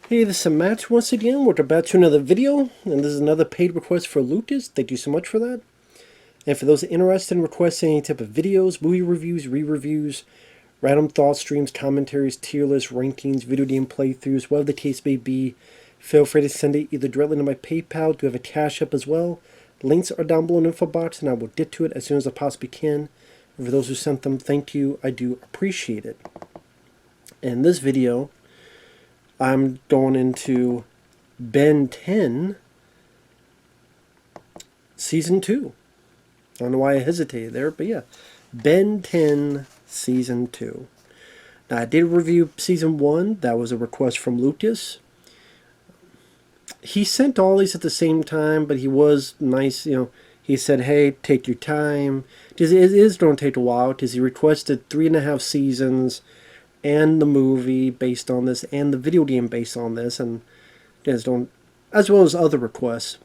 Hey, this is Matt once again. We're back to another video, and this is another paid request for Lucas. Thank you so much for that. And for those interested in requesting any type of videos, movie reviews, re-reviews, random thought streams, commentaries, tier lists, rankings, video game playthroughs, whatever the case may be, feel free to send it either directly to my PayPal. Do have a CashApp as well. Links are down below in the info box, and I will get to it as soon as I possibly can. And for those who sent them, thank you. I do appreciate it. In this video, I'm going into Ben 10, Season 2. I don't know why I hesitated there, but yeah. Ben 10, Season 2. Now, I did review Season 1. That was a request from Lucas. He sent all these at the same time, but he was nice, He said, hey, take your time. It is going to take a while, because he requested 3.5 seasons and the movie based on this, and the video game based on this, and as well as other requests.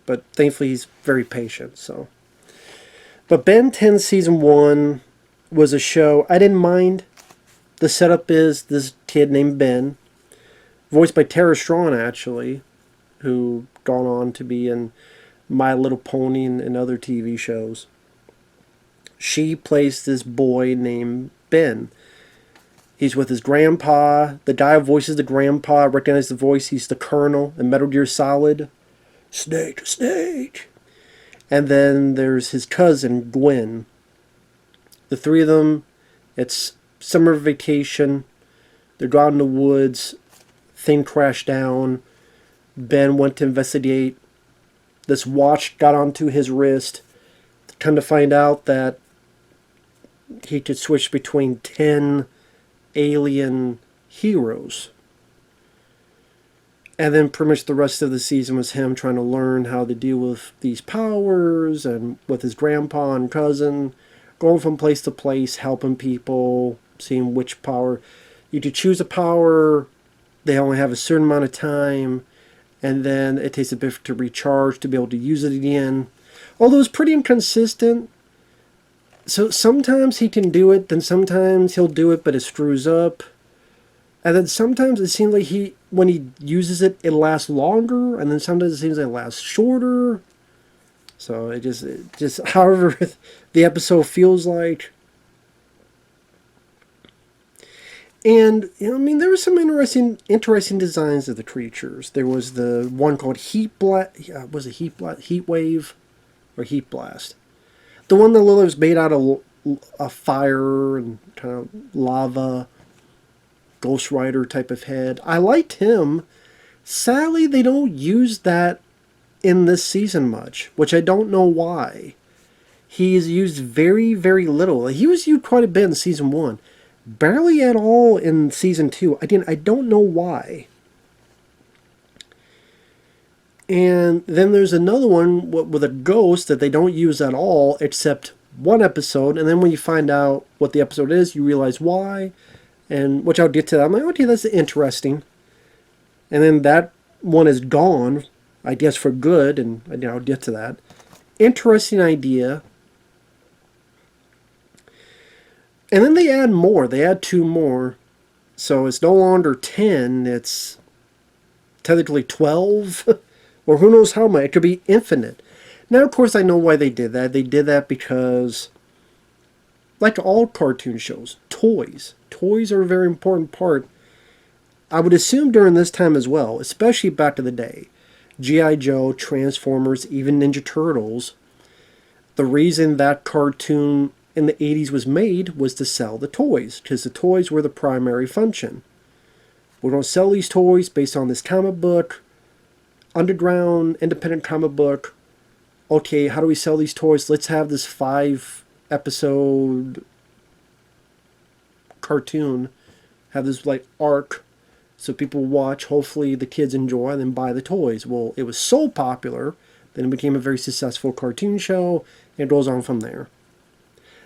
But thankfully, he's very patient. So, but Ben 10 Season 1 was a show I didn't mind. The setup is this kid named Ben, voiced by Tara Strong, actually, who gone on to be in My Little Pony and other TV shows. She plays this boy named Ben. He's with his grandpa. The guy who voices the grandpa, I recognize the voice. He's the Colonel in Metal Gear Solid. Snake, Snake. And then there's his cousin, Gwen. The three of them, it's summer vacation. They're gone in the woods. Thing crashed down. Ben went to investigate. This watch got onto his wrist. Come to find out that he could switch between 10 alien heroes. And then pretty much the rest of the season was him trying to learn how to deal with these powers, and with his grandpa and cousin, going from place to place, helping people, seeing which power. You could choose a power, they only have a certain amount of time, and then it takes a bit to recharge to be able to use it again. Although it's pretty inconsistent. So sometimes he can do it, then sometimes he'll do it, but it screws up. And then sometimes it seems like when he uses it, it lasts longer, and then sometimes it seems like it lasts shorter. So it just however the episode feels like. And there were some interesting designs of the creatures. There was the one called Heat Wave, or Heat Blast. The one that was made out of fire and kind of lava, Ghost Rider type of head. I liked him. Sadly, they don't use that in this season much, which I don't know why. He's used very, very little. He was used quite a bit in Season 1. Barely at all in Season 2. I don't know why. And then there's another one with a ghost that they don't use at all, except one episode. And then when you find out what the episode is, you realize why. And which I'll get to that. I'm like, okay, that's interesting. And then that one is gone, I guess for good. And I'll get to that. Interesting idea. And then they add more. They add 2 more. So it's no longer 10. It's technically 12. Or who knows how much. It could be infinite. Now, of course, I know why they did that. They did that because, like all cartoon shows, toys. Toys are a very important part. I would assume during this time as well, especially back in the day. G.I. Joe, Transformers, even Ninja Turtles. The reason that cartoon in the 80s was made was to sell the toys, because the toys were the primary function. We're going to sell these toys based on this comic book, underground, independent comic book. Okay, how do we sell these toys? Let's have this 5-episode cartoon, have this like arc, so people watch, hopefully the kids enjoy, and then buy the toys. Well, it was so popular, then it became a very successful cartoon show, and it goes on from there.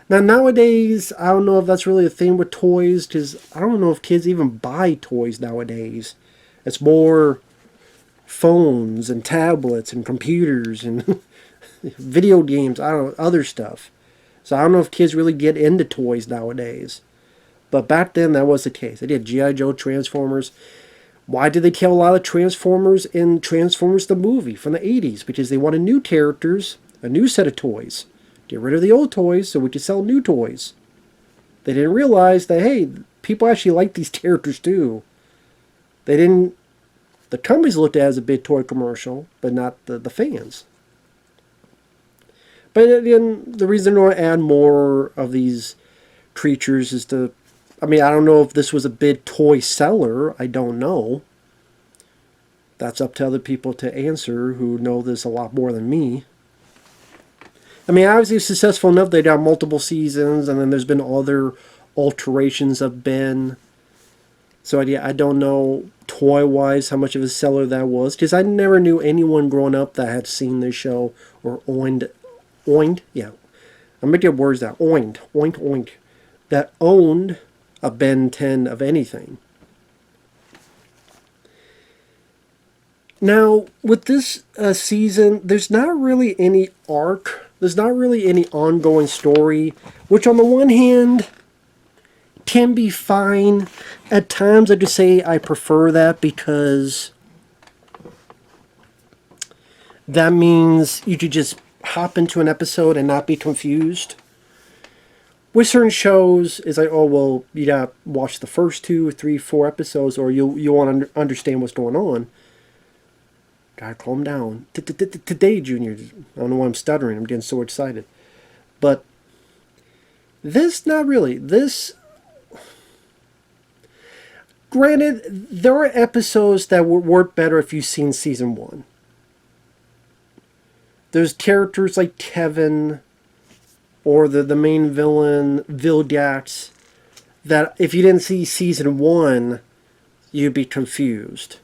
Now, nowadays, I don't know if that's really a thing with toys, because I don't know if kids even buy toys nowadays. It's more phones and tablets and computers and video games, other stuff. So I don't know if kids really get into toys nowadays. But back then, that was the case. They did G.I. Joe, Transformers. Why did they kill a lot of Transformers in Transformers the movie from the 80s? Because they wanted new characters, a new set of toys. Get rid of the old toys so we could sell new toys. They didn't realize that, hey, people actually like these characters too. They didn't... The companies looked at it as a big toy commercial, but not the fans. But again, the reason they want to add more of these creatures is to... I mean, I don't know if this was a big toy seller. I don't know. That's up to other people to answer who know this a lot more than me. I mean, obviously it's successful enough. They got multiple seasons, and then there's been other alterations of Ben. So I don't know toy-wise how much of a seller that was, because I never knew anyone growing up that had seen this show or owned, yeah, I'm gonna get words out, oined, that owned a Ben 10 of anything. Now, with this season, there's not really any arc. There's not really any ongoing story, which on the one hand can be fine. At times I just say I prefer that because that means you could just hop into an episode and not be confused. With certain shows, it's like, oh, well, you gotta watch the first 2, 3, 4 episodes or you want to understand what's going on. Gotta calm down. Today, Junior, I don't know why I'm stuttering. I'm getting so excited. But this, not really. This, granted, there are episodes that would work better if you've seen season 1. There's characters like Kevin or the main villain, Vildax, that if you didn't see season 1, you'd be confused.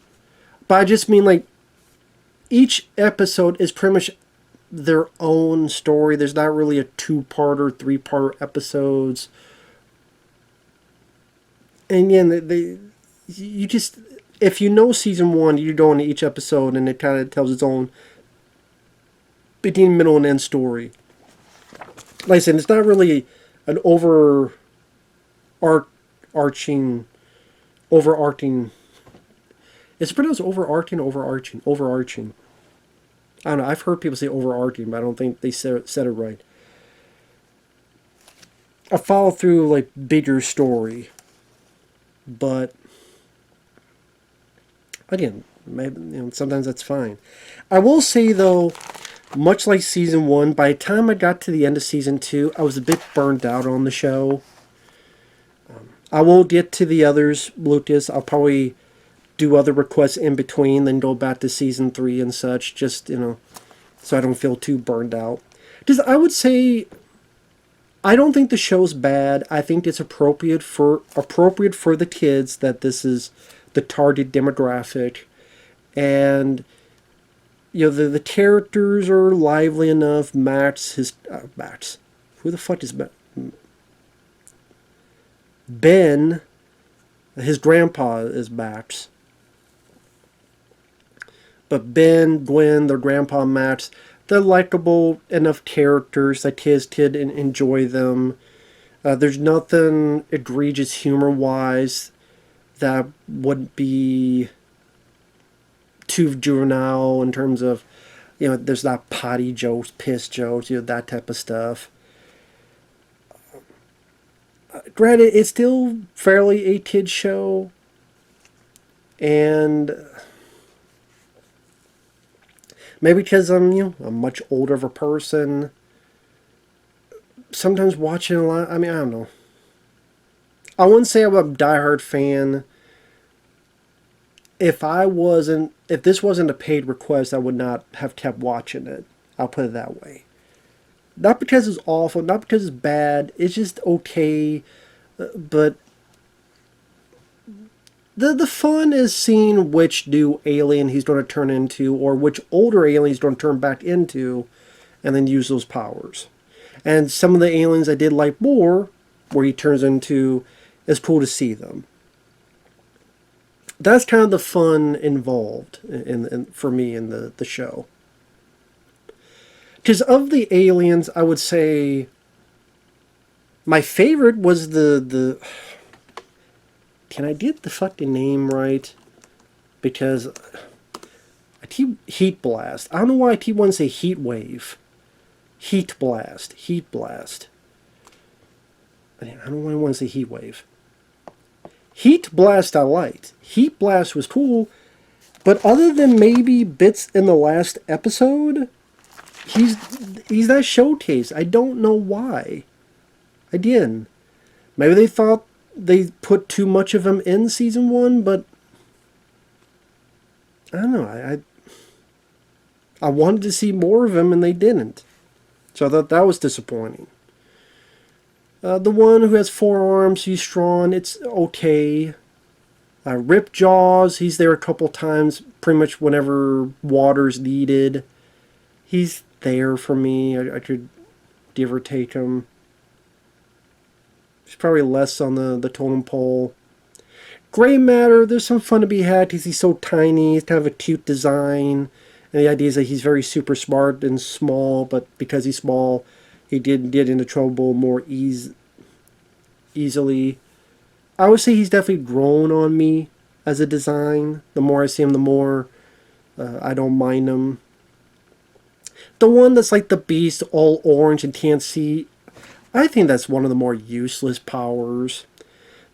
But I just mean, like, each episode is pretty much their own story. There's not really a 2-part or 3-part episodes. And yeah, you just, if you know season 1, you go into each episode and it kind of tells its own beginning, middle, and end story. Like I said, it's not really an overarching. It's pronounced overarching. I don't know. I've heard people say overarching, but I don't think they said it right. A follow through, like, bigger story. But again, maybe, sometimes that's fine. I will say though, much like season 1, by the time I got to the end of season 2, I was a bit burned out on the show. I will get to the others, Lucas. I'll probably do other requests in between, then go back to season 3 and such, just, so I don't feel too burned out. Because I would say, I don't think the show's bad. I think it's appropriate for the kids, that this is the target demographic. And, the characters are lively enough. Max. Who the fuck is Ben? His grandpa is Max. But Ben, Gwen, their grandpa Max, they're likable enough characters that kids could enjoy them. There's nothing egregious humor-wise that wouldn't be too juvenile in terms of, there's not potty jokes, piss jokes, that type of stuff. Granted, it's still fairly a kid's show, and maybe because I'm much older of a person, sometimes watching a lot, I don't know. I wouldn't say I'm a diehard fan. If this wasn't a paid request, I would not have kept watching it. I'll put it that way. Not because it's awful, not because it's bad, it's just okay, but the fun is seeing which new alien he's going to turn into, or which older alien he's going to turn back into, and then use those powers. And some of the aliens I did like more, where he turns into, it's cool to see them. That's kind of the fun involved for me in the show. Because of the aliens, I would say my favorite was the can I get the fucking name right? because heat blast. I don't know why I keep wanting to say heat wave. Heat blast. Heat blast. I don't know why I want to say heat wave. Heat blast I liked. Heat blast was cool. But other than maybe bits in the last episode, he's not showcased. I don't know why. Again, maybe they thought they put too much of him in season 1, but I don't know. I wanted to see more of him, and they didn't. So I thought that was disappointing. The one who has 4 arms, he's strong. It's okay. Rip Jaws, he's there a couple times, pretty much whenever water's needed. He's there for me. I could give or take him. He's probably less on the totem pole. Gray Matter, there's some fun to be had because he's so tiny. He's kind of a cute design. And the idea is that he's very super smart and small, but because he's small, he did get into trouble more easily. I would say he's definitely grown on me as a design. The more I see him, the more I don't mind him. The one that's like the Beast, all orange and can't see, I think that's one of the more useless powers.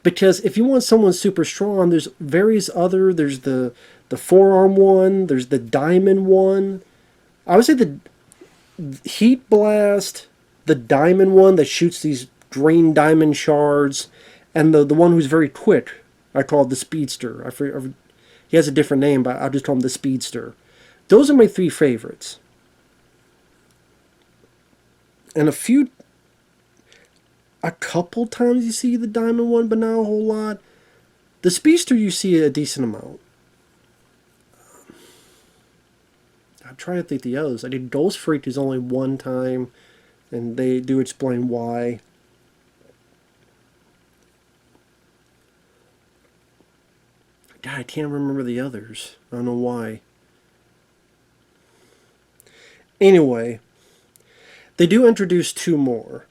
Because if you want someone super strong, there's various other, there's the forearm one, there's the diamond one. I would say the heat blast, the diamond one that shoots these green diamond shards, and the one who's very quick, I call it the speedster. He has a different name, but I'll just call him the speedster. Those are my 3 favorites. And a couple times you see the diamond one, but not a whole lot. The speedster you see a decent amount. I'm trying to think the others. I did Ghost Freak is only one time, and they do explain why. God, I can't remember the others. I don't know why. Anyway, they do introduce 2 more.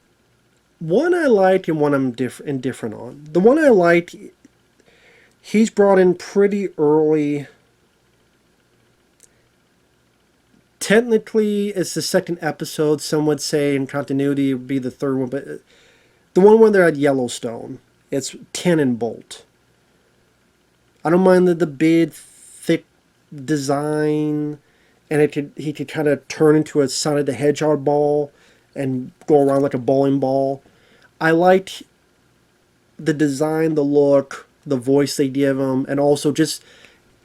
One I like and one I'm indifferent on. The one I like, he's brought in pretty early. Technically, it's the 2nd episode. Some would say in continuity it would be the 3rd one, but the one where they're at Yellowstone, it's Cannonbolt. I don't mind the big, thick design, and he could kind of turn into a Sonic the Hedgehog ball and go around like a bowling ball. I liked the design, the look, the voice they give him, and also just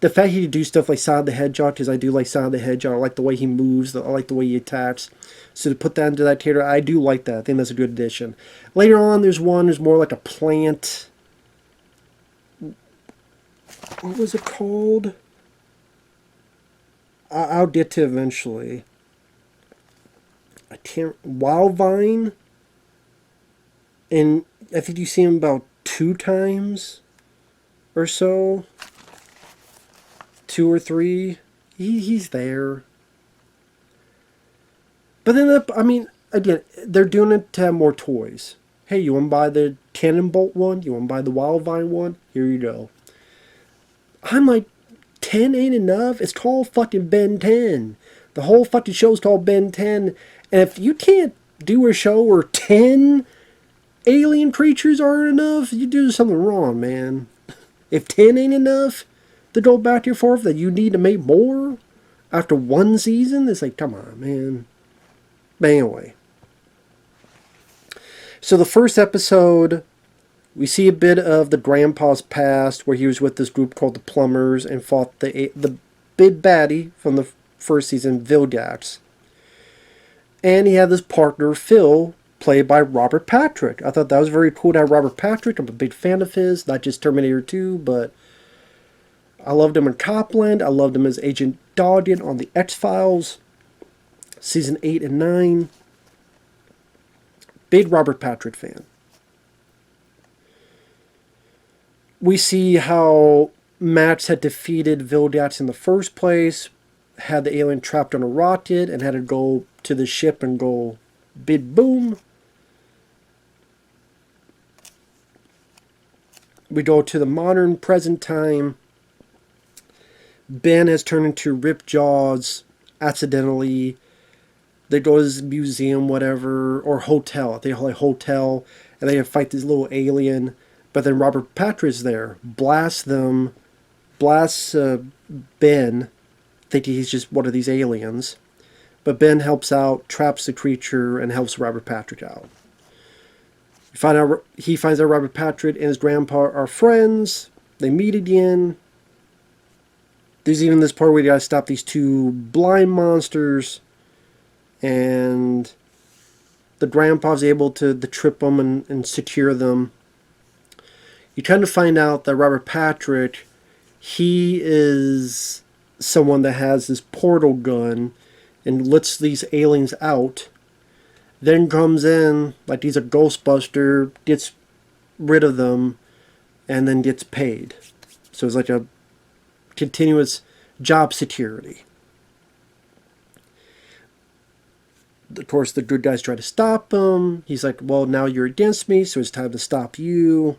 the fact he could do stuff like Sonic the Hedgehog, because I do like Sonic the Hedgehog. I like the way he moves, I like the way he attacks. So to put that into that category, I do like that. I think that's a good addition. Later on, there's more like a plant. What was it called? I'll get to eventually. I can't. Wildvine. And I think you see him about 2 times or so. 2 or 3. He's there. But then, I mean, again, they're doing it to have more toys. Hey, you want to buy the Cannonbolt one? You want to buy the Wildvine one? Here you go. I'm like, 10 ain't enough. It's called fucking Ben 10. The whole fucking show's called Ben 10. And if you can't do a show where 10 alien creatures aren't enough, you do something wrong, man. If 10 ain't enough to go back and forth, that you need to make more after 1 season, it's like, come on, man. But anyway. So the first episode, we see a bit of the grandpa's past, where he was with this group called the Plumbers and fought the big baddie from the first season, Vilgax. And he had this partner, Phil, played by Robert Patrick. I thought that was very cool to have Robert Patrick. I'm a big fan of his, not just Terminator 2, but I loved him in Copland. I loved him as Agent Dodgen on The X-Files, season 8 and 9. Big Robert Patrick fan. We see how Max had defeated Vilgax in the first place, had the alien trapped on a rocket, and had to go to the ship and go big boom. We go to the modern present time. Ben has turned into Ripjaws accidentally. They go to this museum, whatever, or hotel. They call it hotel, and they fight this little alien. But then Robert Patrick's there, blasts them, blasts Ben, thinking he's just one of these aliens. But Ben helps out, traps the creature, and helps Robert Patrick out. He finds out Robert Patrick and his grandpa are friends. They meet again. There's even this part where you gotta stop these two blind monsters, and the grandpa's able to trip them and secure them. You kind of find out that Robert Patrick, he is someone that has this portal gun and lets these aliens out. Then comes in like he's a Ghostbuster, gets rid of them, and then gets paid. So it's like a continuous job security. Of course, the good guys try to stop him. He's like, well, now you're against me, so it's time to stop you.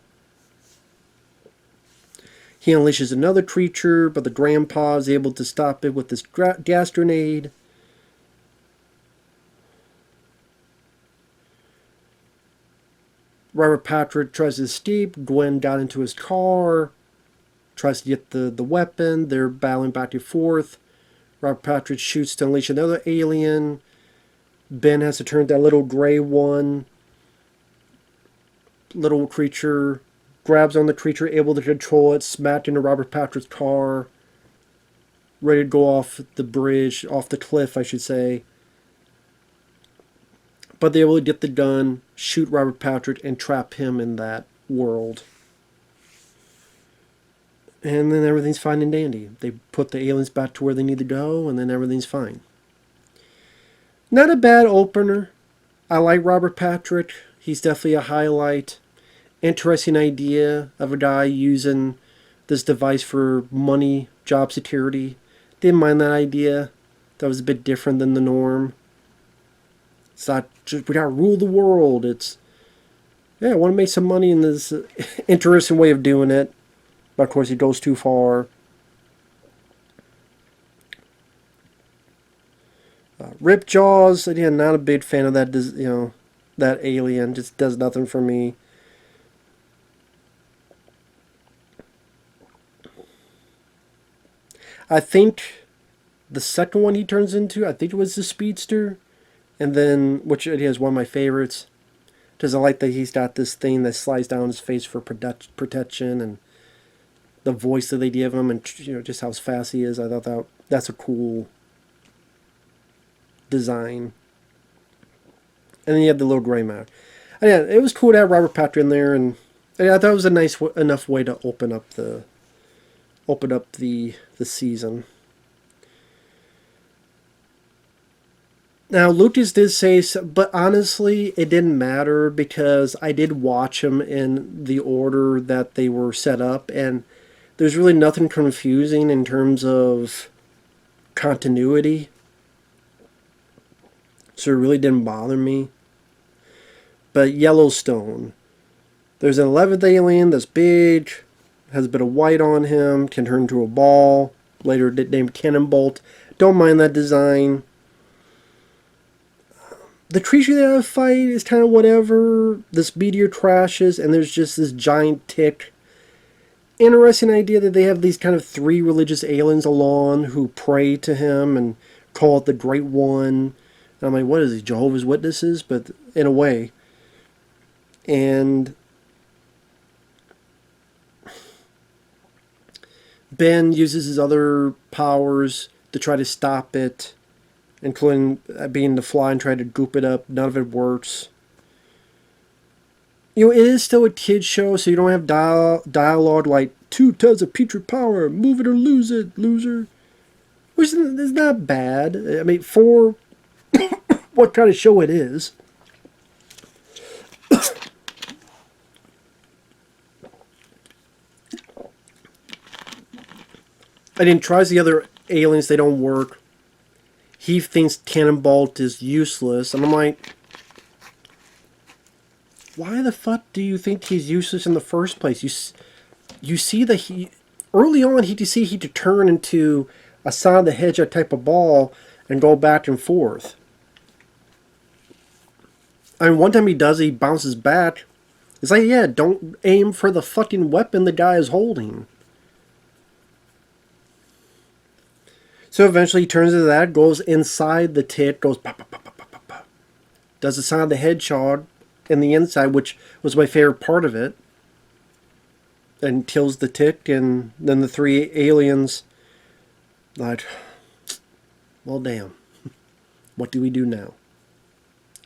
He unleashes another creature, but the grandpa is able to stop it with this gas grenade. Robert Patrick tries to escape. Gwen got into his car, tries to get the weapon. They're battling back and forth. Robert Patrick shoots to unleash another alien. Ben has to turn that little gray one. Little creature grabs on the creature, able to control it, smacked into Robert Patrick's car. Ready to go off the bridge, off the cliff, I should say. But they're able to get the gun, shoot Robert Patrick, and trap him in that world. And then everything's fine and dandy. They put the aliens back to where they need to go, and then everything's fine. Not a bad opener. I like Robert Patrick. He's definitely a highlight. Interesting idea of a guy using this device for money, job security. Didn't mind that idea. That was a bit different than the norm. It's not just, we gotta rule the world. It's, yeah, I want to make some money in this interesting way of doing it. But of course, he goes too far. Ripjaws, again, not a big fan of that. That alien just does nothing for me. I think the second one he turns into, I think it was the Speedster, and then which it is one of my favorites. Because I like that he's got this thing that slides down his face for protection, and the voice that they give him, and just how fast he is. I thought that's a cool design. And then you have the little gray man. And yeah, it was cool to have Robert Patrick in there, and I thought it was a nice enough way to open up the season. Now, Lucas did say, but honestly, it didn't matter because I did watch them in the order that they were set up, and there's really nothing confusing in terms of continuity. So it really didn't bother me. But Yellowstone, there's an 11th alien that's big, has a bit of white on him, can turn into a ball, later named Cannonbolt. Don't mind that design. The creature that I fight is kind of whatever. This meteor crashes, and there's just this giant tick. Interesting idea that they have these kind of 3 religious aliens along who pray to him and call it the Great One. And I'm like, what is he, Jehovah's Witnesses? But in a way. And Ben uses his other powers to try to stop it, including being the fly and trying to goop it up. None of it works. It is still a kid's show, so you don't have dialogue like 2 tons of putrid power, move it or lose it, loser. Which is not bad. I mean, for what kind of show it is. And then tries the other aliens, they don't work. He thinks Cannonbolt is useless, and I'm like, why the fuck do you think he's useless in the first place? You see that early on, he could see he could turn into a Sonic the Hedgehog type of ball and go back and forth. I mean, one time he does, he bounces back. It's like, yeah, don't aim for the fucking weapon the guy is holding. So eventually he turns into that, goes inside the tit, goes pop, pop, pop, pop, pop, pop, pop. Does the Sonic the Hedgehog in the inside, which was my favorite part of it. And kills the tick, and then the three aliens, like, well, damn. What do we do now?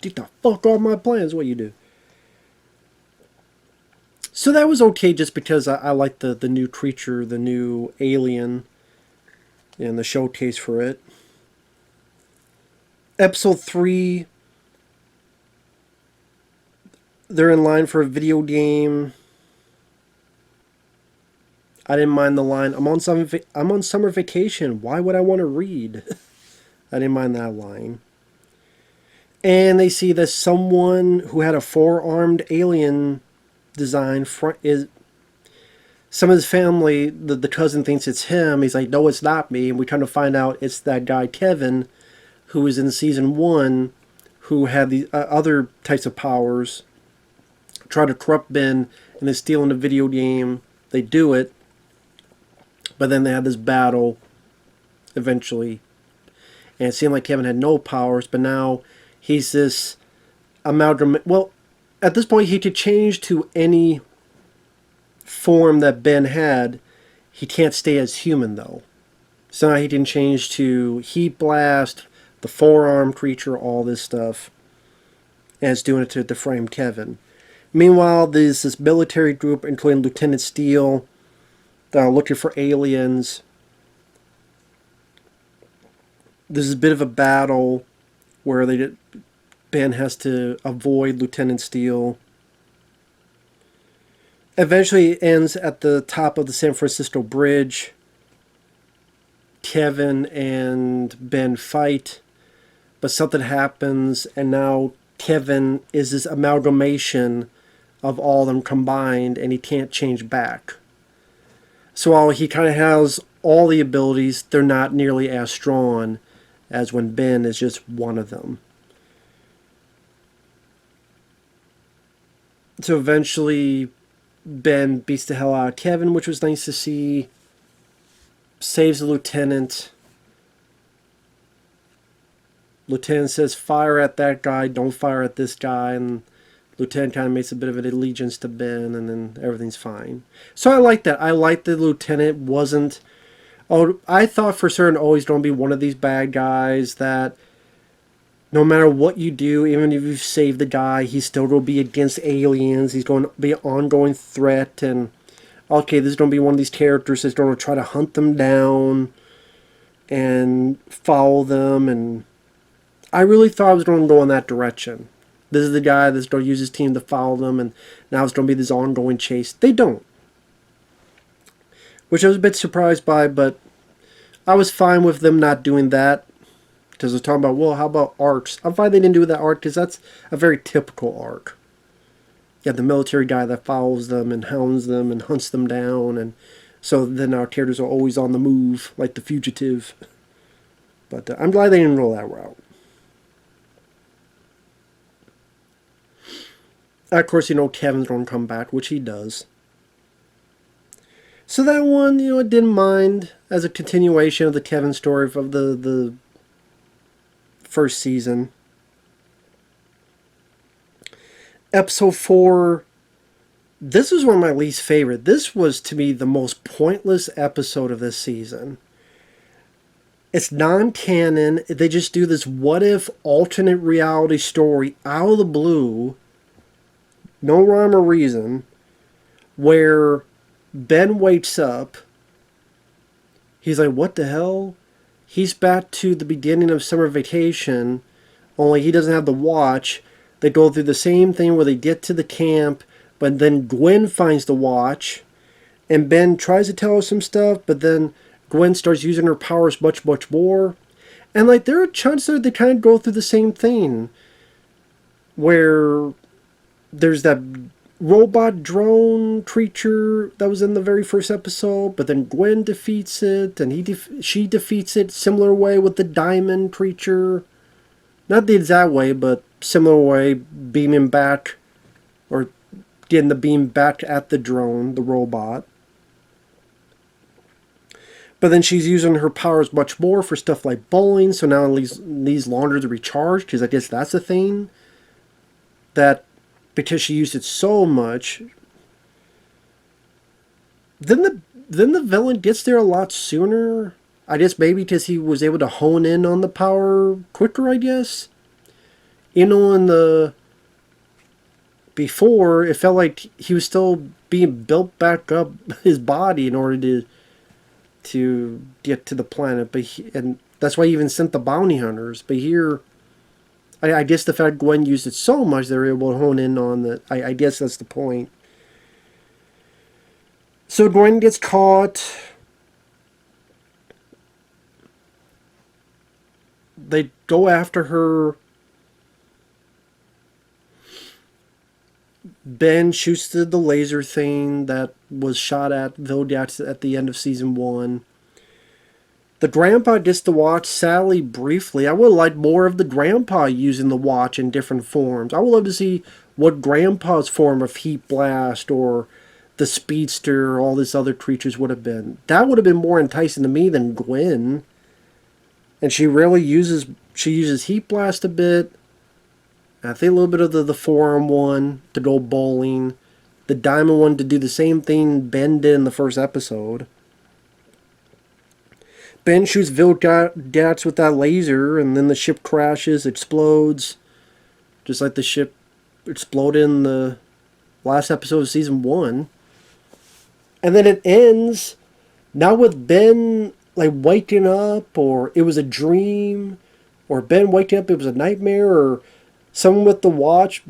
Get the fuck off my plans, what you do. So that was okay just because I liked the new creature, the new alien, and the showcase for it. Episode 3, they're in line for a video game. I didn't mind the line, I'm on summer vacation. Why would I want to read? I didn't mind that line. And they see that someone who had a four-armed alien design is some of his family. The cousin thinks it's him. He's like, no, it's not me. And we kind of find out it's that guy Kevin, who was in season 1, who had the other types of powers. Try to corrupt Ben and is stealing the video game. They do it. But then they had this battle eventually. And it seemed like Kevin had no powers, but now he's this amalgam. Well, at this point, he could change to any form that Ben had. He can't stay as human, though. So now he can change to Heat Blast, the four-armed creature, all this stuff. And it's doing it to frame Kevin. Meanwhile, there's this military group, including Lieutenant Steele, looking for aliens. There's a bit of a battle where Ben has to avoid Lieutenant Steele. Eventually it ends at the top of the San Francisco Bridge. Kevin and Ben fight, but something happens, and now Kevin is this amalgamation of all of them combined, and he can't change back. So while he kind of has all the abilities, they're not nearly as strong as when Ben is just one of them. So eventually, Ben beats the hell out of Kevin, which was nice to see. Saves the lieutenant. Lieutenant says, fire at that guy, don't fire at this guy, and Lieutenant kind of makes a bit of an allegiance to Ben, and then everything's fine. So I like that. I like the Lieutenant wasn't... Oh, I thought for certain, oh, he's going to be one of these bad guys that no matter what you do, even if you've saved the guy, he's still going to be against aliens. He's going to be an ongoing threat, and okay, this is going to be one of these characters that's going to try to hunt them down and follow them, and I really thought I was going to go in that direction. This is the guy that's going to use his team to follow them, and now it's going to be this ongoing chase. They don't. Which I was a bit surprised by, but I was fine with them not doing that. Because they're talking about, well, how about arcs? I'm fine they didn't do that arc, because that's a very typical arc. You have the military guy that follows them and hounds them and hunts them down, and so then our characters are always on the move, like the fugitive. But I'm glad they didn't roll that route. Of course, Kevin's going to come back, which he does. So that one, I didn't mind as a continuation of the Kevin story of the first season. Episode 4, this was one of my least favorite. This was, to me, the most pointless episode of this season. It's non-canon. They just do this what-if alternate reality story out of the blue, no rhyme or reason, where Ben wakes up. He's like, what the hell? He's back to the beginning of summer vacation, only he doesn't have the watch. They go through the same thing where they get to the camp, but then Gwen finds the watch, and Ben tries to tell her some stuff, but then Gwen starts using her powers much, much more. And there are chunks there that kind of go through the same thing, where there's that robot drone creature that was in the very first episode, but then Gwen defeats it, and she defeats it similar way with the diamond creature. Not the exact way, but similar way, beaming back, or getting the beam back at the drone, the robot. But then she's using her powers much more for stuff like bowling, so now it needs longer to recharge, because I guess that's a thing. That, because she used it so much, then the villain gets there a lot sooner. I guess maybe because he was able to hone in on the power quicker, I guess. In the before, it felt like he was still being built back up his body in order to get to the planet, and that's why he even sent the bounty hunters. But here, I guess the fact Gwen used it so much, they were able to hone in on that. I guess that's the point. So Gwen gets caught. They go after her. Ben shoots the laser thing that was shot at Vilgax at the end of season 1. The grandpa gets to watch Sally briefly. I would like more of the grandpa using the watch in different forms. I would love to see what grandpa's form of Heat Blast or the Speedster or all these other creatures would have been. That would have been more enticing to me than Gwen. And she uses Heat Blast a bit. I think a little bit of the forearm one to go bowling. The diamond one to do the same thing Ben did in the first episode. Ben shoots Vilgax with that laser, and then the ship crashes, explodes. Just like the ship exploded in the last episode of season 1. And then it ends, not with Ben like waking up, or it was a dream, or Ben waking up, it was a nightmare, or someone with the watch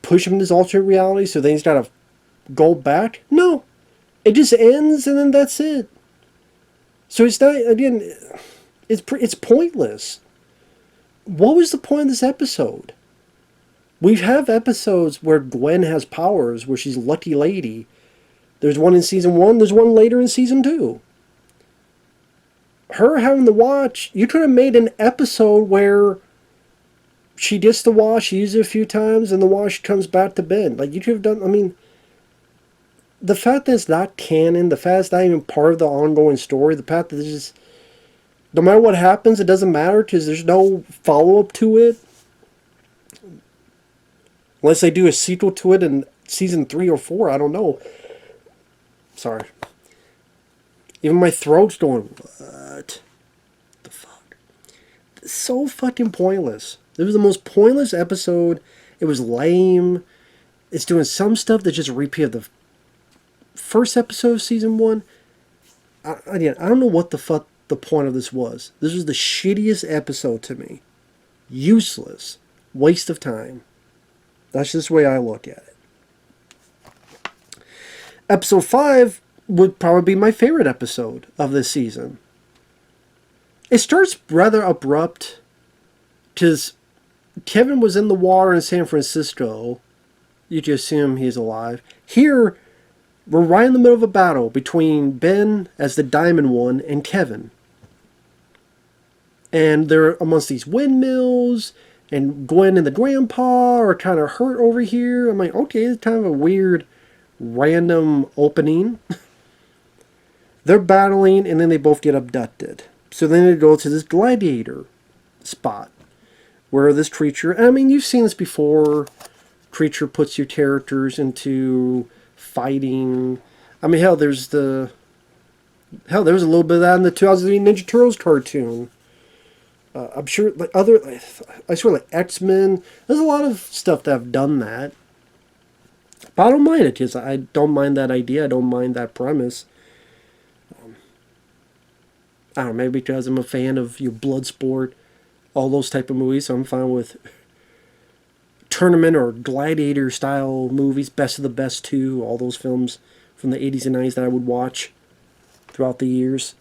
push him in this alternate reality, so then he's got to go back. No, it just ends, and then that's it. So it's not, again, it's pointless. What was the point of this episode? We have episodes where Gwen has powers, where she's Lucky Lady. There's one in season 1, there's one later in season 2. Her having the watch, you could have made an episode where she gets the watch, she uses it a few times, and the watch comes back to Ben. Like, you could have done, I mean, the fact that it's not canon, the fact it's not even part of the ongoing story, the fact that it's just, no matter what happens, it doesn't matter because there's no follow-up to it. Unless they do a sequel to it in season 3 or 4, I don't know. Sorry. Even my throat's going, what the fuck? It's so fucking pointless. It was the most pointless episode. It was lame. It's doing some stuff that just repeated the first episode of season 1. Again, I don't know what the fuck the point of this was. This was the shittiest episode to me. Useless. Waste of time. That's just the way I look at it. Episode 5 would probably be my favorite episode of this season. It starts rather abrupt because Kevin was in the water in San Francisco. You can assume he's alive. Here, we're right in the middle of a battle between Ben as the Diamond One and Kevin. And they're amongst these windmills, and Gwen and the grandpa are kind of hurt over here. I'm like, okay, it's kind of a weird, random opening. They're battling, and then they both get abducted. So then they go to this gladiator spot, where this creature, I mean, you've seen this before, creature puts your characters into fighting. I mean, hell, there was a little bit of that in the 2003 Ninja Turtles cartoon. I'm sure, I swear, like X-Men, there's a lot of stuff that have done that. But I don't mind it, because I don't mind that idea, I don't mind that premise. I don't know, maybe because I'm a fan of Bloodsport, all those type of movies, so I'm fine with tournament or gladiator style movies, Best of the Best 2, all those films from the 80s and 90s that I would watch throughout the years.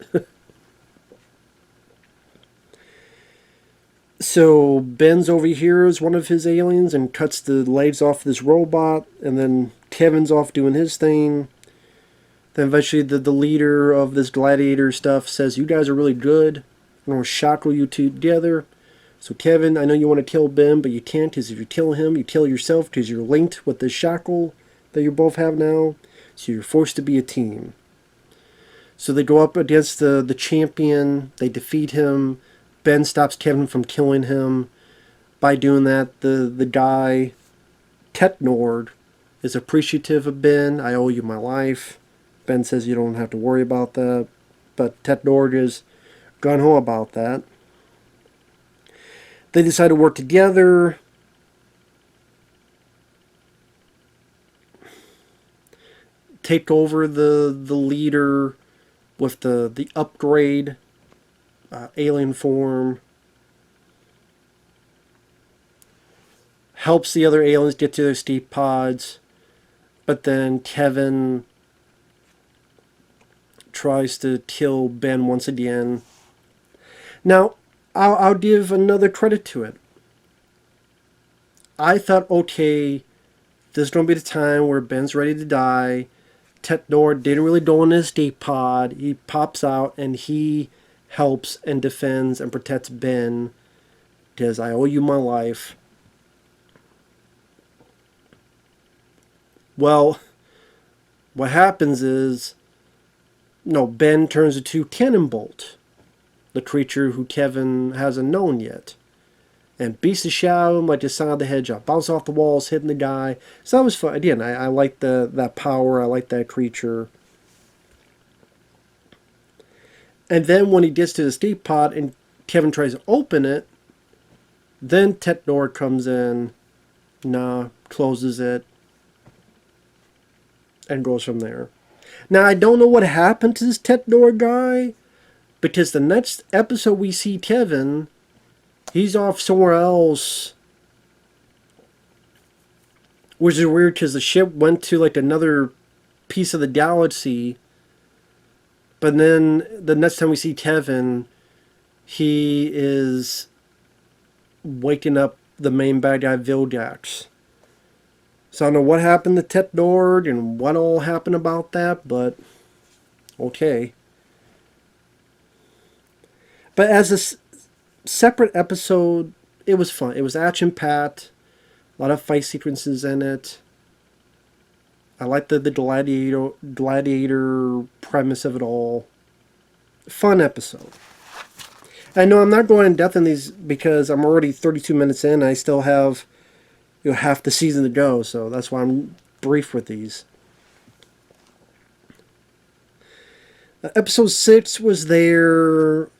So Ben's over here as one of his aliens and cuts the legs off this robot, and then Kevin's off doing his thing. Then eventually the leader of this gladiator stuff says, you guys are really good. I'm going to shackle you two together. So Kevin, I know you want to kill Ben, but you can't, because if you kill him, you kill yourself, because you're linked with this shackle that you both have now. So you're forced to be a team. So they go up against the champion. They defeat him. Ben stops Kevin from killing him. By doing that, the guy, Tetnord, is appreciative of Ben. I owe you my life. Ben says you don't have to worry about that. But Tetnord is gung-ho about that. They decide to work together. Take over the leader with the upgrade alien form. Helps the other aliens get to their steep pods. But then Kevin tries to kill Ben once again. Now, I'll give another credit to it. I thought, okay, this is going to be the time where Ben's ready to die. Tetnord didn't really go in his escape pod. He pops out and he helps and defends and protects Ben. Because I owe you my life. Well, what happens is, Ben turns into Cannonbolt, the creature who Kevin hasn't known yet. And beats the shit out of him like the Sonic the Hedgehog. Bounces off the walls, hitting the guy. So that was fun. Again, I like that power. I like that creature. And then when he gets to the escape pod and Kevin tries to open it, then Tetnord comes in, closes it, and goes from there. Now, I don't know what happened to this Tetnord guy, because the next episode we see Kevin, he's off somewhere else. Which is weird, because the ship went to like another piece of the galaxy. But then the next time we see Kevin, he is waking up the main bad guy, Vilgax. So I don't know what happened to Tetnord and what all happened about that, but okay. But as a separate episode, it was fun. It was action-packed, a lot of fight sequences in it. I like the gladiator premise of it all. Fun episode. I know I'm not going in depth in these because I'm already 32 minutes in. I still have half the season to go, so that's why I'm brief with these. Episode 6 was there.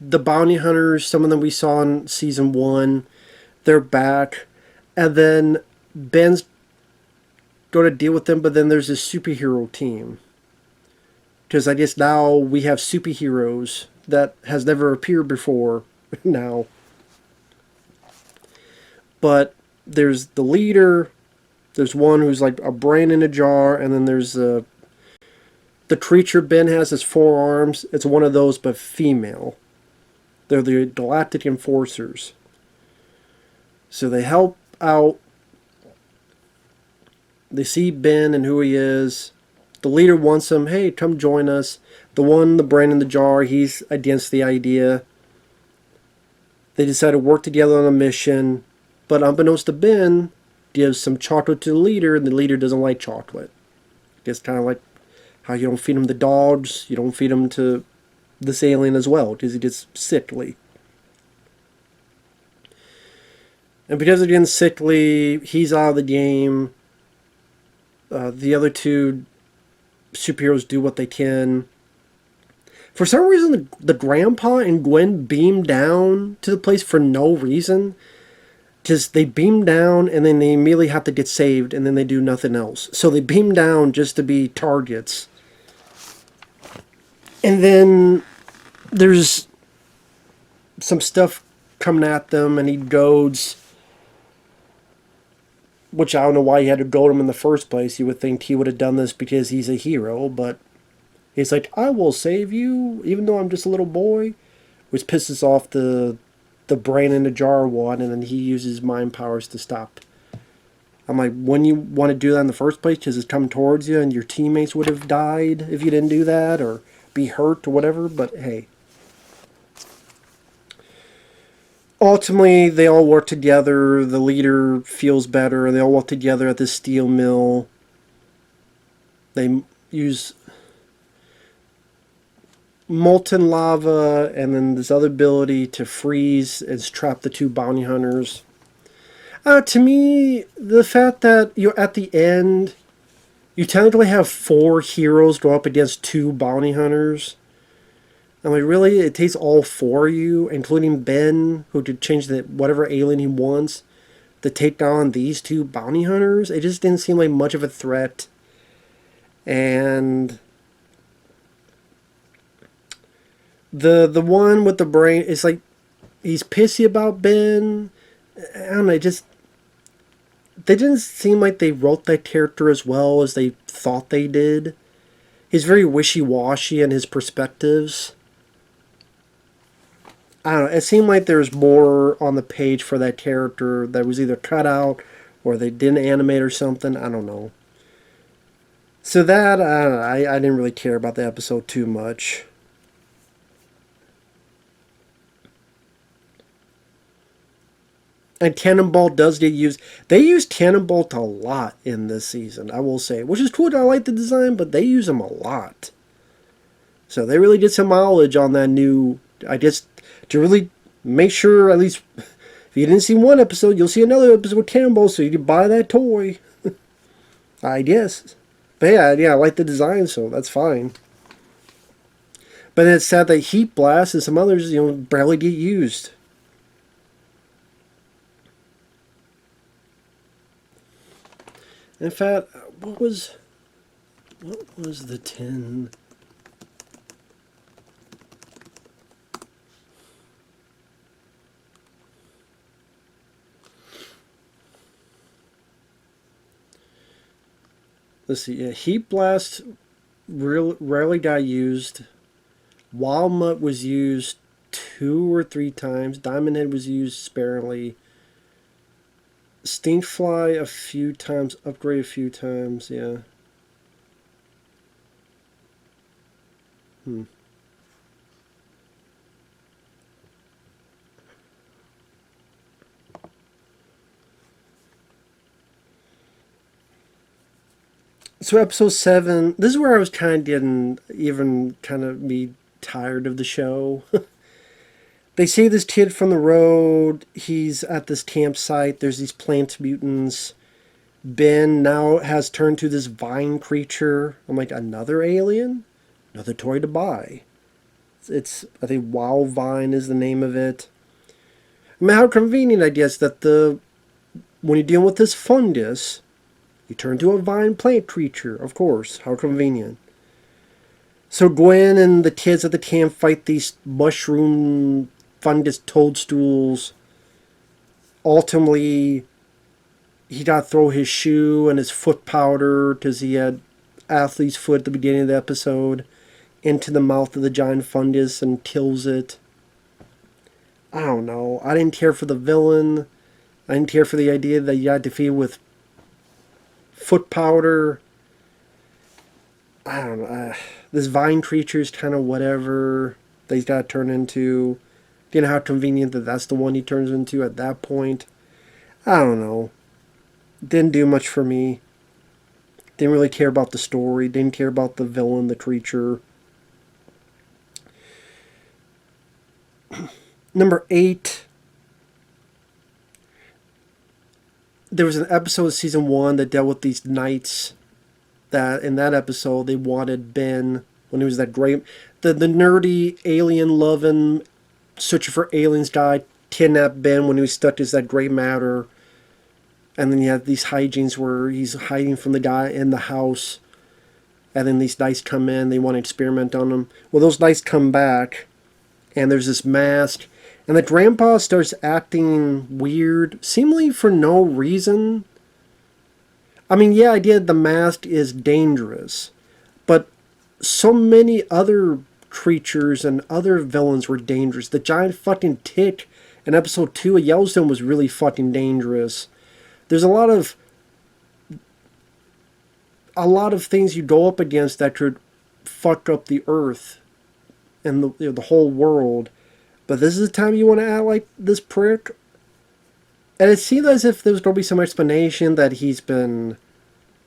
The bounty hunters, some of them we saw in season 1, they're back. And then Ben's going to deal with them, but then there's this superhero team. Because I guess now we have superheroes that has never appeared before now. But there's the leader, there's one who's like a brain in a jar, and then there's the creature Ben has as 4 arms. It's one of those, but female. They're the Galactic Enforcers. So they help out. They see Ben and who he is. The leader wants him, hey, come join us. The brain in the jar, he's against the idea. They decide to work together on a mission. But unbeknownst to Ben, gives some chocolate to the leader, and the leader doesn't like chocolate. It's kind of like how you don't feed him to dogs, you don't feed him to this alien as well, because he gets sickly. And because he gets sickly, he's out of the game. The other 2 superheroes do what they can. For some reason, the grandpa and Gwen beam down to the place for no reason. Just they beam down and then they immediately have to get saved and then they do nothing else. So they beam down just to be targets. And then there's some stuff coming at them and he goads, which I don't know why he had to goad him in the first place. You would think he would have done this because he's a hero, but he's like, I will save you even though I'm just a little boy, which pisses off the brain in a jar one, and then he uses mind powers to stop I'm like, when you want to do that in the first place, because it's coming towards you, and your teammates would have died if you didn't do that, or be hurt or whatever. But hey, ultimately they all work together. The leader feels better. They all work together at this steel mill. They use molten lava and then this other ability to freeze and trap the two bounty hunters. To me, the fact that you're at the end, you technically have 4 heroes go up against 2 bounty hunters. I'm like, really? It takes all 4 of you, including Ben, who could change the whatever alien he wants, to take down these 2 bounty hunters? It just didn't seem like much of a threat. And the one with the brain, it's like he's pissy about Ben. I don't know, they didn't seem like they wrote that character as well as they thought they did. He's very wishy-washy in his perspectives. I don't know, it seemed like there's more on the page for that character that was either cut out or they didn't animate or something. I don't know. So that, I don't know, I didn't really care about the episode too much. And Cannonball does get used. They use Cannonball a lot in this season, I will say. Which is cool. I like the design, but they use him a lot. So they really did some mileage on that new... I guess to really make sure, at least, if you didn't see one episode, you'll see another episode with Cannonball, so you can buy that toy. I guess. But yeah, I like the design, so that's fine. But it's sad that Heat Blast and some others, barely get used. In fact, what was the 10? Let's see. Yeah, Heat Blast rarely got used. Walnut was used 2 or 3 times. Diamond Head was used sparingly. Stinkfly a few times, Upgrade a few times, yeah. So episode 7, this is where I was kind of getting even kind of me tired of the show. They save this kid from the road. He's at this campsite. There's these plant mutants. Ben now has turned to this vine creature. I'm like, another alien? Another toy to buy. It's I think Wow Vine is the name of it. I mean, how convenient, I guess, that when you're dealing with this fungus, you turn to a vine plant creature, of course. How convenient. So Gwen and the kids at the camp fight these mushroom fungus toadstools. Ultimately, he got to throw his shoe and his foot powder, because he had athlete's foot at the beginning of the episode, into the mouth of the giant fungus and kills it. I don't know. I didn't care for the villain. I didn't care for the idea that you had to feed with foot powder. I don't know. This vine creature is kind of whatever that he's got to turn into. You know how convenient that that's the one he turns into at that point. I don't know. Didn't do much for me. Didn't really care about the story. Didn't care about the villain, the creature. Number 8. There was an episode of season 1 that dealt with these knights. That in that episode they wanted Ben, when he was that great, the nerdy alien loving searching for aliens guy, kidnapped Ben when he was stuck as that gray matter. And then you have these hijinks where he's hiding from the guy in the house. And then these knights come in, they want to experiment on him. Well, those knights come back, and there's this mask. And the grandpa starts acting weird, seemingly for no reason. I mean, yeah, I did. The mask is dangerous. But so many other creatures and other villains were dangerous. The giant fucking tick in episode 2 of Yellowstone was really fucking dangerous. There's a lot of a lot of things you go up against that could fuck up the earth and the whole world. But this is the time you want to act like this prick. And it seemed as if there was going to be some explanation that he's been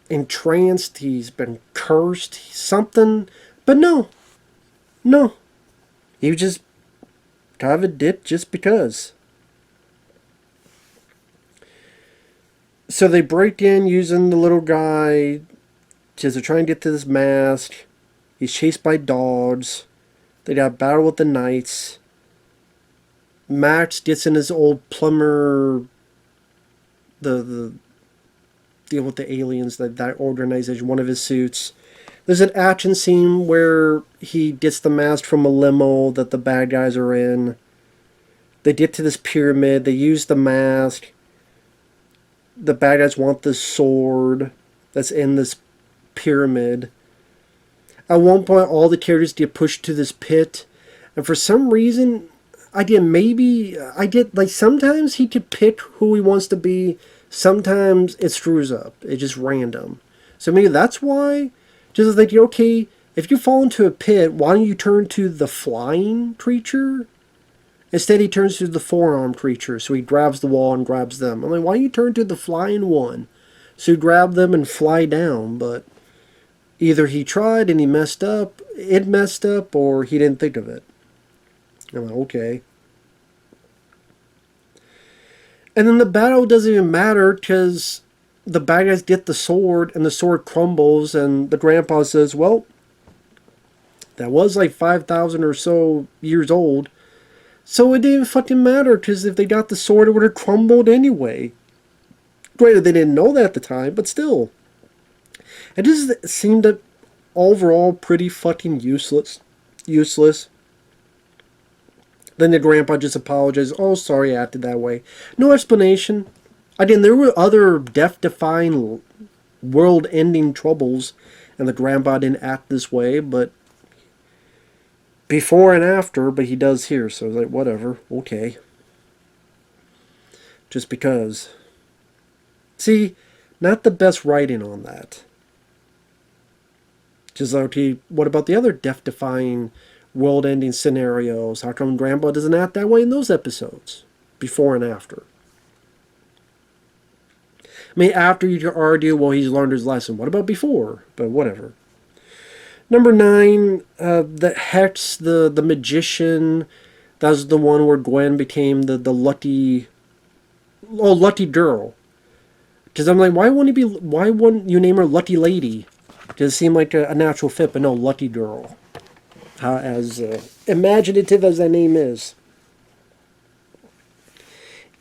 entranced, he's been cursed, something. But no. No. He was just kind of a dip just because. So they break in using the little guy just to try and get to this mask. He's chased by dogs. They got a battle with the knights. Max gets in his old plumber, the deal with the aliens, that organization, one of his suits. There's an action scene where he gets the mask from a limo that the bad guys are in. They get to this pyramid. They use the mask. The bad guys want this sword that's in this pyramid. At one point, all the characters get pushed to this pit. And for some reason, sometimes he could pick who he wants to be. Sometimes it screws up. It's just random. So maybe that's why. Just like, okay, if you fall into a pit, why don't you turn to the flying creature? Instead, he turns to the four-armed creature. So he grabs the wall and grabs them. I'm like, why don't you turn to the flying one? So you grab them and fly down. But either he tried and he messed up, it messed up, or he didn't think of it. I'm like, okay. And then the battle doesn't even matter because the bad guys get the sword and the sword crumbles and the grandpa says, well, that was like 5,000 or so years old. So it didn't fucking matter because if they got the sword, it would have crumbled anyway. Granted, they didn't know that at the time, but still. It just seemed overall pretty fucking useless. Then the grandpa just apologized. Oh, sorry I acted that way. No explanation. Again, there were other death-defying, world-ending troubles, and the grandpa didn't act this way, but before and after, but he does here, so it's like, whatever, okay. Just because. See, not the best writing on that. Just like, okay, what about the other death-defying, world-ending scenarios? How come grandpa doesn't act that way in those episodes? Before and after. I mean, after you could argue, well, he's learned his lesson. What about before? But whatever. Number 9, the Hex, the magician. That was the one where Gwen became the lucky girl. Because I'm like, why wouldn't you name her Lucky Lady? Does it seem like a natural fit, but no, Lucky Girl. As imaginative as that name is.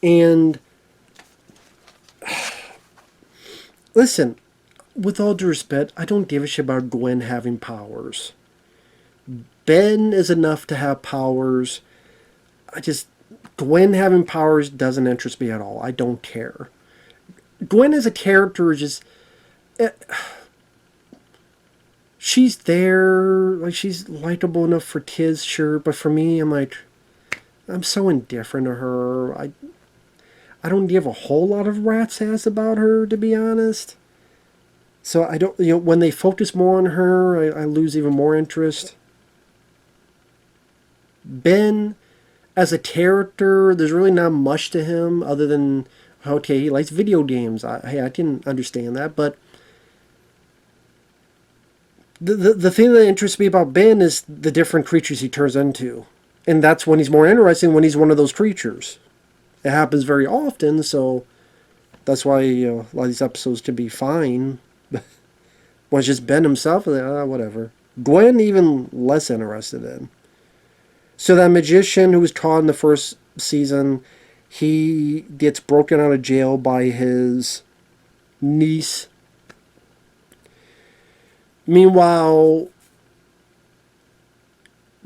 And listen, with all due respect, I don't give a shit about Gwen having powers. Ben is enough to have powers. Gwen having powers doesn't interest me at all. I don't care. Gwen as a character is just... she's there, like, she's likable enough for kids, sure, but for me, I'm so indifferent to her. I don't give a whole lot of rat's ass about her, to be honest. So I don't, when they focus more on her, I lose even more interest. Ben, as a character, there's really not much to him other than, okay, he likes video games. I can understand that, but the thing that interests me about Ben is the different creatures he turns into. And that's when he's more interesting, when he's one of those creatures. It happens very often, so that's why a lot of these episodes can be fine. When it's just Ben himself, whatever. Gwen, even less interested in. So that magician who was caught in the first season, he gets broken out of jail by his niece. Meanwhile,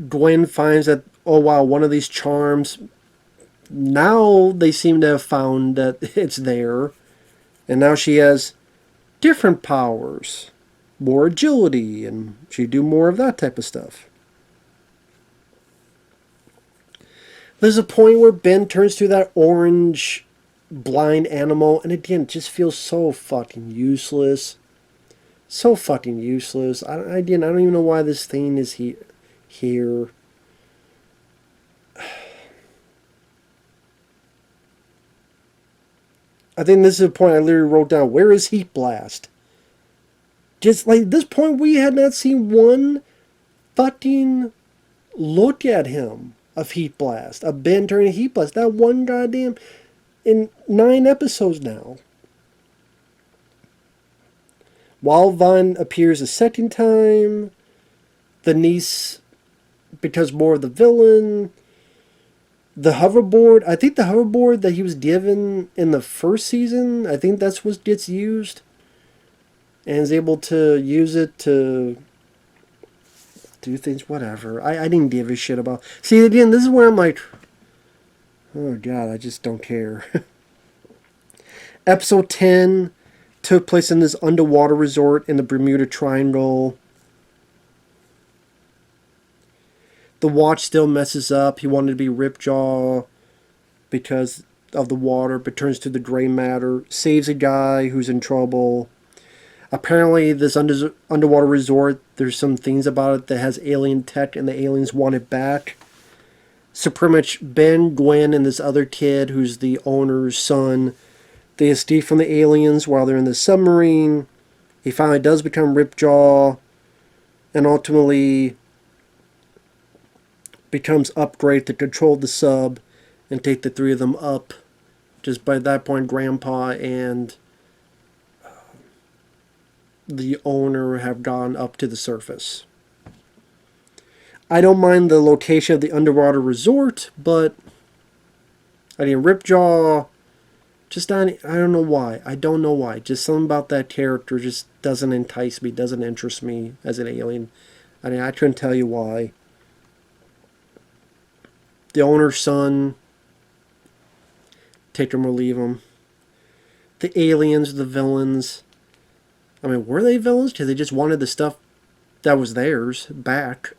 Gwen finds that, oh wow, one of these charms, now they seem to have found that it's there. And now she has different powers. More agility, and she do more of that type of stuff. There's a point where Ben turns to that orange blind animal, and again, it just feels so fucking useless. So fucking useless. I don't even know why this thing is here. I think this is the point I literally wrote down. Where is Heat Blast? Just like this point, we had not seen one fucking look at him of Heat Blast. Of Ben turning Heat Blast. That one goddamn in 9 episodes now. Wildvine appears a second time. The niece becomes more of the villain. The hoverboard, I think the hoverboard that he was given in the first season, I think that's what gets used. And is able to use it to do things, whatever. I didn't give a shit about. See, again, this is where I'm like, oh God, I just don't care. Episode 10 took place in this underwater resort in the Bermuda Triangle. The watch still messes up. He wanted to be Ripjaw because of the water, but turns to the gray matter. Saves a guy who's in trouble. Apparently, this underwater resort, there's some things about it that has alien tech, and the aliens want it back. So pretty much Ben, Gwen, and this other kid, who's the owner's son, they escape from the aliens while they're in the submarine. He finally does become Ripjaw, and ultimately becomes upgraded to control the sub and take the 3 of them up. Just by that point, Grandpa and the owner have gone up to the surface. I don't mind the location of the underwater resort, but I mean, Ripjaw, just I don't know why. I don't know why. Just something about that character just doesn't entice me, doesn't interest me as an alien. I mean, I couldn't tell you why. The owner's son, take him or leave him. The aliens, the villains. I mean, were they villains? Because they just wanted the stuff that was theirs back.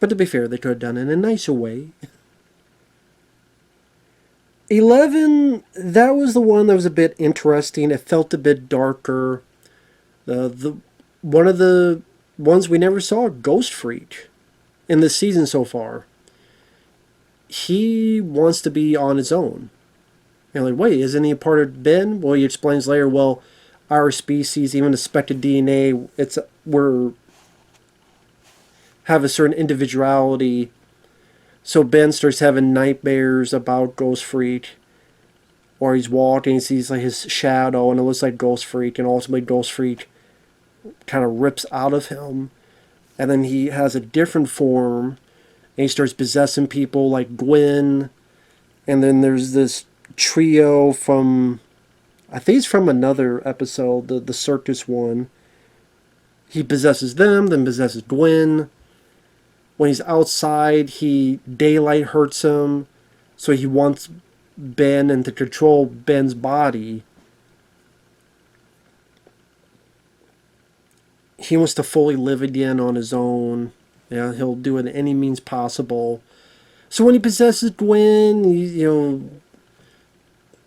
But to be fair, they could have done it in a nicer way. 11, that was the one that was a bit interesting. It felt a bit darker. One of the ones we never saw, Ghost Freak, in this season so far. He wants to be on his own. And like, wait, isn't he a part of Ben? Well, he explains later, well, our species, even the spectred DNA, have a certain individuality. So Ben starts having nightmares about Ghost Freak. Or he's walking, he sees like his shadow, and it looks like Ghost Freak, and ultimately Ghost Freak kind of rips out of him. And then he has a different form, and he starts possessing people like Gwen. And then there's this trio from, I think it's from another episode, the circus one. He possesses them, then possesses Gwen. When he's outside, daylight hurts him, so he wants Ben and to control Ben's body. He wants to fully live again on his own. Yeah, he'll do it in any means possible. So when he possesses Gwen,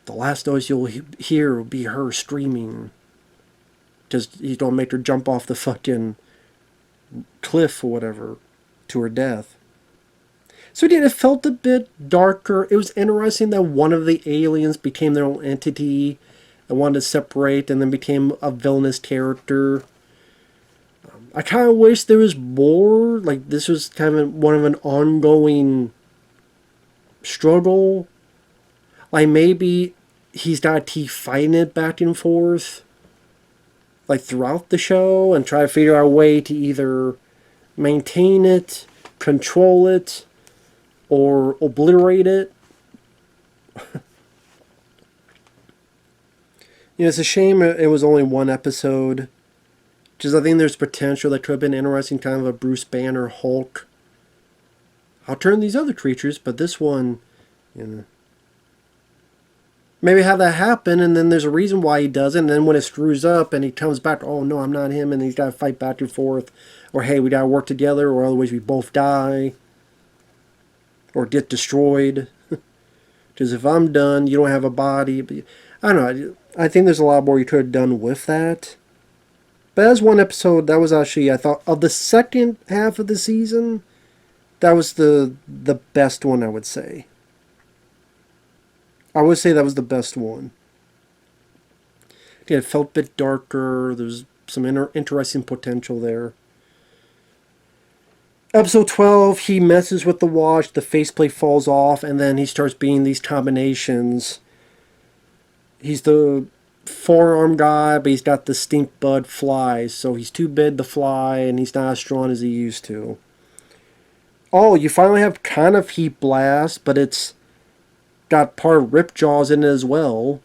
the last noise you'll hear will be her screaming. Just he's gonna make her jump off the fucking cliff or whatever to her death. So again, it felt a bit darker. It was interesting that one of the aliens became their own entity and wanted to separate and then became a villainous character. I kind of wish there was more. Like, this was kind of one of an ongoing struggle. Like, maybe he's got to keep fighting it back and forth, like, throughout the show, and try to figure out a way to either maintain it, control it, or obliterate it. It's a shame it was only one episode. Just I think there's potential that could have been interesting, kind of a Bruce Banner Hulk. I'll turn these other creatures, but this one, maybe have that happen, and then there's a reason why he doesn't, and then when it screws up and he comes back, oh no, I'm not him, and he's got to fight back and forth, or hey, we got to work together, or otherwise we both die, or get destroyed. Because if I'm done, you don't have a body. But I don't know. I think there's a lot more you could have done with that. But as one episode, that was actually, I thought, of the second half of the season, that was the best one, I would say. I would say that was the best one. Yeah, it felt a bit darker. There's some interesting potential there. Episode 12, he messes with the watch, the faceplate falls off, and then he starts being these combinations. He's the forearm guy, but he's got the stink bud flies, so he's too big to fly, and he's not as strong as he used to. Oh, you finally have kind of Heat Blast, but it's got part of Ripjaws in it as well.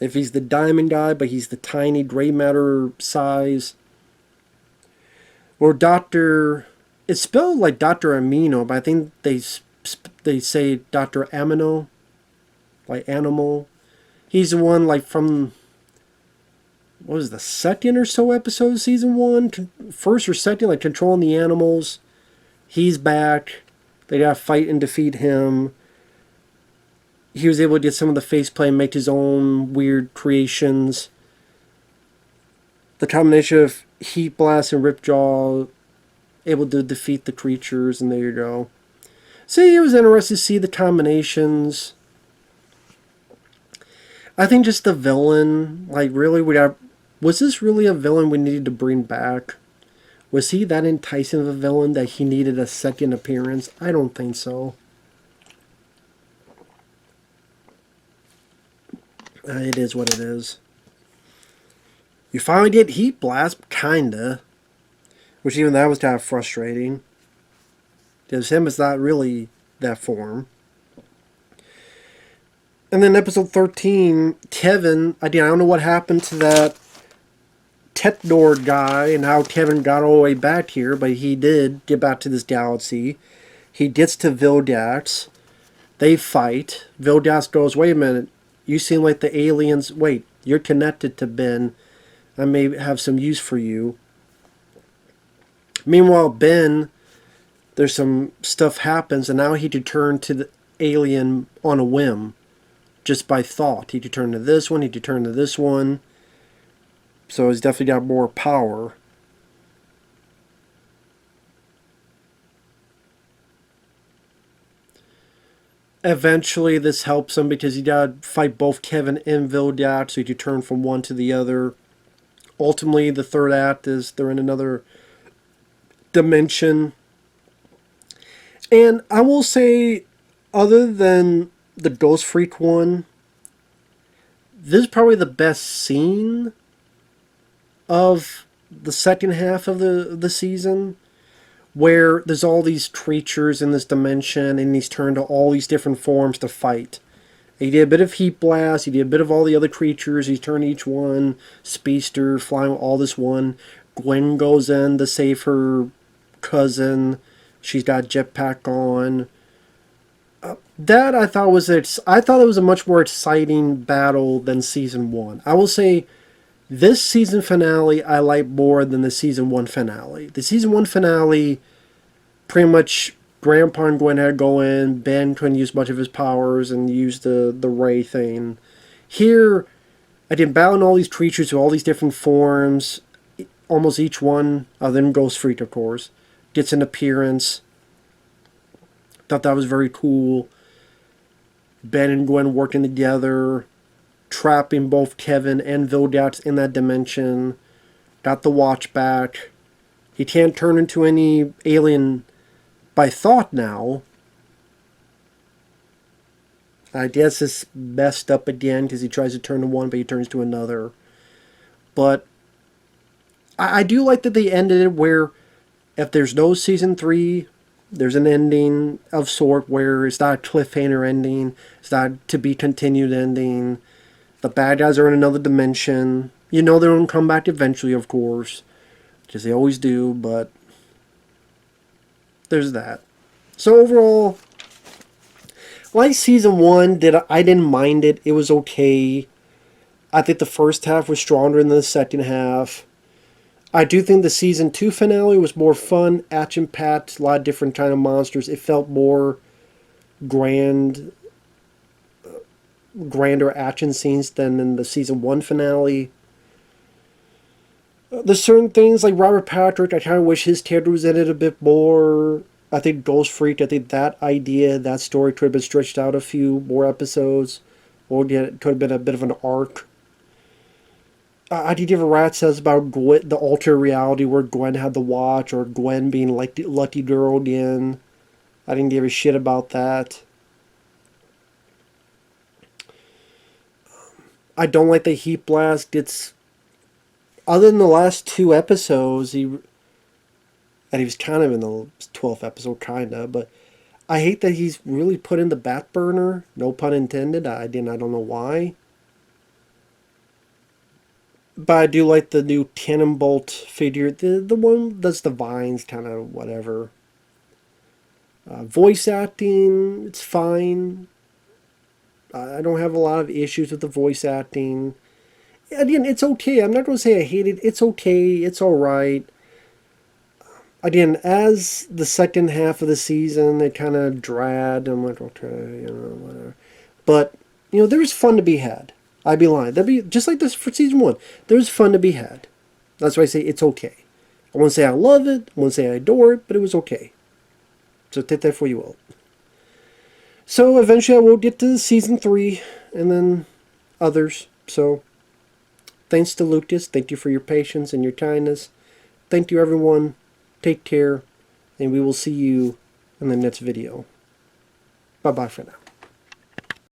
If he's the diamond guy, but he's the tiny gray matter size. Or Dr. It's spelled like Dr. Amino, but I think they say Dr. Amino, like animal. He's the one like from, what was the second or so episode of season 1? First or second, like controlling the animals. He's back. They gotta fight and defeat him. He was able to get some of the faceplay and make his own weird creations. The combination of Heat Blast and Ripjaw, able to defeat the creatures, and there you go. See, it was interesting to see the combinations. I think just the villain, like really, was this really a villain we needed to bring back? Was he that enticing of a villain that he needed a second appearance? I don't think so. It is what it is. You finally get Heat Blast, kinda. Which even that was kind of frustrating. Because him is not really that form. And then episode 13, Kevin, I don't know what happened to that Technord guy and how Kevin got all the way back here, but he did get back to this galaxy. He gets to Vildax. They fight. Vildax goes, wait a minute, you seem like the aliens. Wait, you're connected to Ben. I may have some use for you. Meanwhile, Ben, there's some stuff happens, and now he could turn to the alien on a whim. Just by thought. He could turn to this one, he could turn to this one. So he's definitely got more power. Eventually this helps him because he got to fight both Kevin and Vildax, so he could turn from one to the other. Ultimately, the third act is they're in another dimension. And I will say, other than the Ghost Freak one, this is probably the best scene of the second half of the season, where there's all these creatures in this dimension and he's turned to all these different forms to fight. He did a bit of Heat Blast, he did a bit of all the other creatures, he's turned each one, Speedster, flying all this one. Gwen goes in to save her cousin, she's got a jetpack on. That I thought it was a much more exciting battle than season 1. I will say this season finale I like more than the season 1 finale. The season 1 finale, pretty much Grandpa and Gwen had to go in, Ben couldn't use much of his powers and use the ray thing. Here, I did battling all these creatures with all these different forms. Almost each one, other than Ghost Freak of course, gets an appearance. Thought that was very cool. Ben and Gwen working together, trapping both Kevin and Vildax in that dimension. Got the watch back. He can't turn into any alien by thought now. I guess it's messed up again because he tries to turn to one, but he turns to another. But I do like that they ended it where if there's no season 3, there's an ending of sort where it's not a cliffhanger ending. It's not to be continued ending. The bad guys are in another dimension. You know they're going to come back eventually, of course. Because they always do, but there's that. So overall, like season 1, I didn't mind it. It was okay. I think the first half was stronger than the second half. I do think the season 2 finale was more fun, action-packed, a lot of different kind of monsters. It felt more grand, grander action scenes than in the season 1 finale. There's certain things like Robert Patrick, I kind of wish his character was in it a bit more. I think Ghost Freak, I think that idea, that story could have been stretched out a few more episodes, or it could have been a bit of an arc. I did give a rat's ass about Gwen, the alter reality where Gwen had the watch, or Gwen being like the lucky girl again. I didn't give a shit about that. I don't like the heat blast. It's other than the last 2 episodes, and he was kind of in the 12th episode, kinda, but I hate that he's really put in the back burner. No pun intended. I don't know why. But I do like the new Cannonbolt figure. The one that's the vines, kind of whatever. Voice acting, it's fine. I don't have a lot of issues with the voice acting. Again, it's okay. I'm not going to say I hate it. It's okay. It's alright. Again, as the second half of the season, it kind of dragged. I'm like, okay, whatever. But, there was fun to be had. I'd be lying. That'd be just like this for season 1. There's fun to be had. That's why I say it's okay. I won't say I love it. I won't say I adore it, but it was okay. So take that for you will. So eventually I will get to season 3 and then others. So thanks to Lucas. Thank you for your patience and your kindness. Thank you, everyone. Take care. And we will see you in the next video. Bye-bye for now.